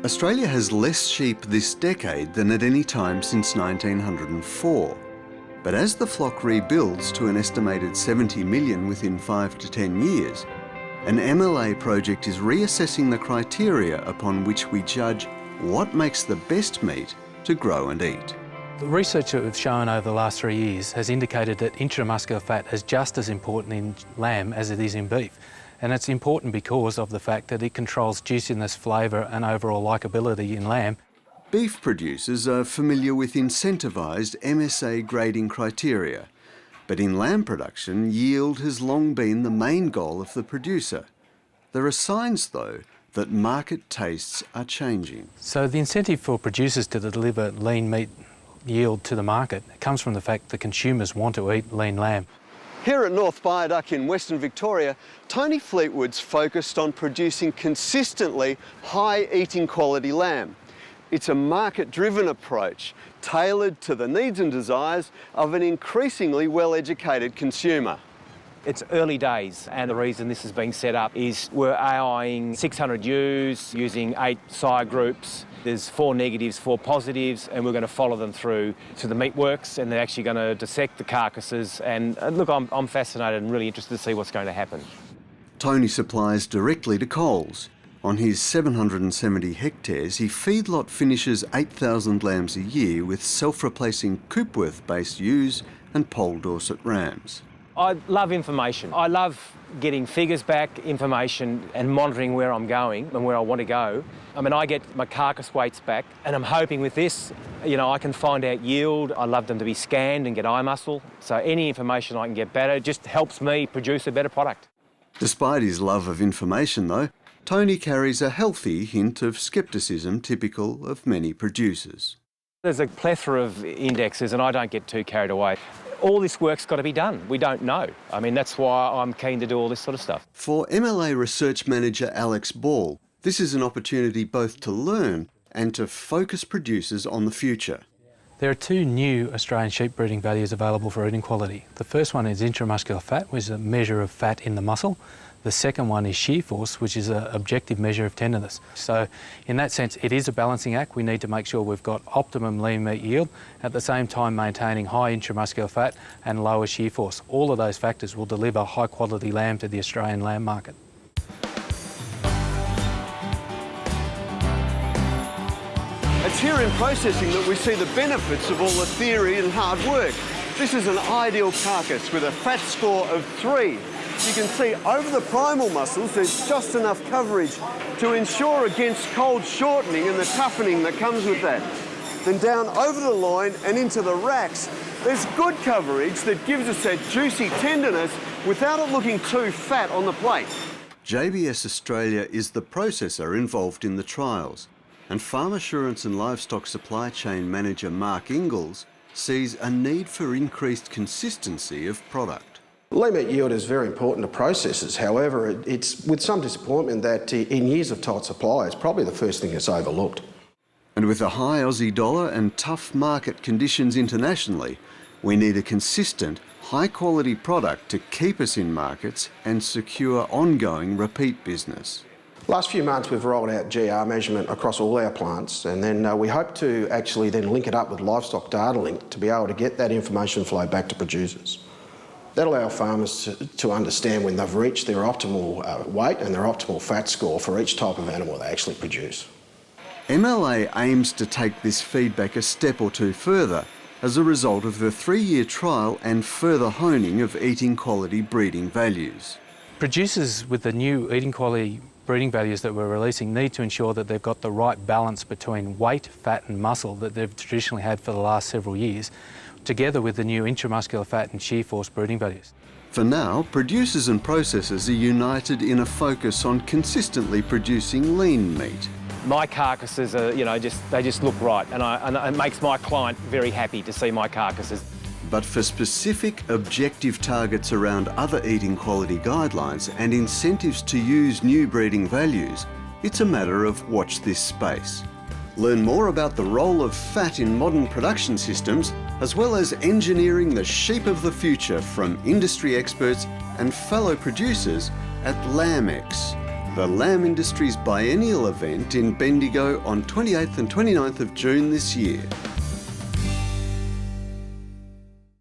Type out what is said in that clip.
Australia has less sheep this decade than at any time since 1904. But as the flock rebuilds to an estimated 70 million within 5 to 10 years, an MLA project is reassessing the criteria upon which we judge what makes the best meat to grow and eat. The research that we've shown over the last 3 years has indicated that intramuscular fat is just as important in lamb as it is in beef. And it's important because of the fact that it controls juiciness, flavour and overall likeability in lamb. Beef producers are familiar with incentivised MSA grading criteria, but in lamb production, yield has long been the main goal of the producer. There are signs, though, that market tastes are changing. So the incentive for producers to deliver lean meat yield to the market comes from the fact that consumers want to eat lean lamb. Here at North Viaduct in Western Victoria, Tony Fleetwood's focused on producing consistently high eating quality lamb. It's a market-driven approach tailored to the needs and desires of an increasingly well-educated consumer. It's early days, and the reason this is being set up is we're AIing 600 ewes using 8 sire groups. There's 4 negatives, 4 positives, and we're going to follow them through to the meatworks, and they're actually going to dissect the carcasses. And look, I'm fascinated and really interested to see what's going to happen. Tony supplies directly to Coles. On his 770 hectares, he feedlot finishes 8,000 lambs a year with self-replacing Coopworth-based ewes and Pole Dorset rams. I love information. I love getting figures back, information and monitoring where I'm going and where I want to go. I mean, I get my carcass weights back, and I'm hoping with this, I can find out yield. I love them to be scanned and get eye muscle. So any information I can get better just helps me produce a better product. Despite his love of information, though, Tony carries a healthy hint of scepticism typical of many producers. There's a plethora of indexes, and I don't get too carried away. All this work's got to be done. We don't know. I mean, that's why I'm keen to do all this sort of stuff. For MLA Research Manager Alex Ball, this is an opportunity both to learn and to focus producers on the future. There are 2 new Australian sheep breeding values available for eating quality. The first one is intramuscular fat, which is a measure of fat in the muscle. The second one is shear force, which is an objective measure of tenderness. So in that sense, it is a balancing act. We need to make sure we've got optimum lean meat yield, at the same time maintaining high intramuscular fat and lower shear force. All of those factors will deliver high quality lamb to the Australian lamb market. It's here in processing that we see the benefits of all the theory and hard work. This is an ideal carcass with a fat score of 3. You can see over the primal muscles there's just enough coverage to ensure against cold shortening and the toughening that comes with that. Then down over the loin and into the racks, there's good coverage that gives us that juicy tenderness without it looking too fat on the plate. JBS Australia is the processor involved in the trials, and Farm Assurance and Livestock Supply Chain Manager Mark Ingalls sees a need for increased consistency of product. Lean meat yield is very important to processors. However, it's with some disappointment that in years of tight supply, it's probably the first thing that's overlooked. And with a high Aussie dollar and tough market conditions internationally, we need a consistent, high-quality product to keep us in markets and secure ongoing repeat business. Last few months, we've rolled out GR measurement across all our plants, and then we hope to actually then link it up with livestock data link to be able to get that information flow back to producers. That'll allow farmers to understand when they've reached their optimal weight and their optimal fat score for each type of animal they actually produce. MLA aims to take this feedback a step or 2 further as a result of the 3-year trial and further honing of eating quality breeding values. Producers with the new eating quality breeding values that we're releasing need to ensure that they've got the right balance between weight, fat and muscle that they've traditionally had for the last several years, together with the new intramuscular fat and shear force breeding values. For now, producers and processors are united in a focus on consistently producing lean meat. My carcasses are, they just look right, and it makes my client very happy to see my carcasses. But for specific objective targets around other eating quality guidelines and incentives to use new breeding values, it's a matter of watch this space. Learn more about the role of fat in modern production systems, as well as engineering the sheep of the future from industry experts and fellow producers at LambX, the lamb industry's biennial event in Bendigo on 28th and 29th of June this year.